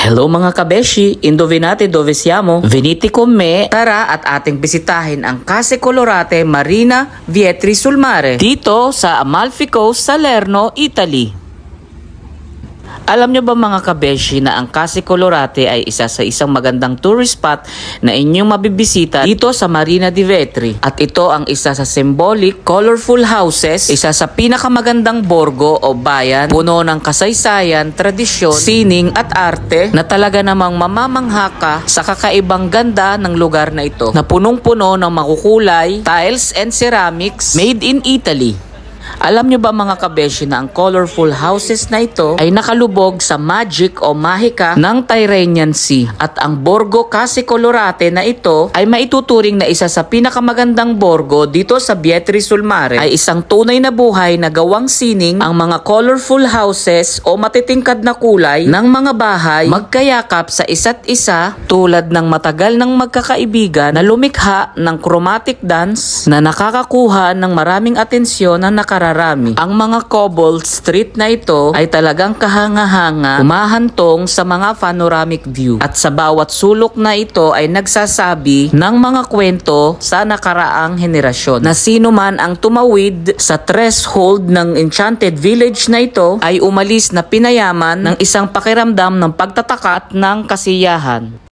Hello mga kabeshi, indovinate dove siamo? Venite con me, tara at ating bisitahin ang Case Colorate Marina Vietri sul Mare dito sa Amalfi Coast, Salerno, Italy. Alam nyo ba mga kabeshi na ang Case Colorate ay isa sa isang magandang tourist spot na inyong mabibisita dito sa Marina di Vietri. At ito ang isa sa symbolic, colorful houses, isa sa pinakamagandang borgo o bayan, puno ng kasaysayan, tradisyon, sining at arte na talaga namang mamamangha ka sa kakaibang ganda ng lugar na ito na punong-puno ng makukulay, tiles and ceramics made in Italy. Alam nyo ba mga kabeshi na ang colorful houses na ito ay nakalubog sa magic o mahika ng Tyrrhenian Sea. At ang Borgo Case Colorate na ito ay maituturing na isa sa pinakamagandang borgo dito sa Vietri sul Mare. Ay isang tunay na buhay na gawang sining ang mga colorful houses o matitingkad na kulay ng mga bahay magkayakap sa isa't isa tulad ng matagal ng magkakaibigan na lumikha ng chromatic dance na nakakakuha ng maraming atensyon ng nakararami. Ang mga cobbled street na ito ay talagang kahanga-hanga, humahantong sa mga panoramic view. At sa bawat sulok na ito ay nagsasabi ng mga kwento sa nakaraang henerasyon. Na sino man ang tumawid sa threshold ng enchanted village na ito ay umalis na pinayaman ng isang pakiramdam ng pagtataka at ng kasiyahan.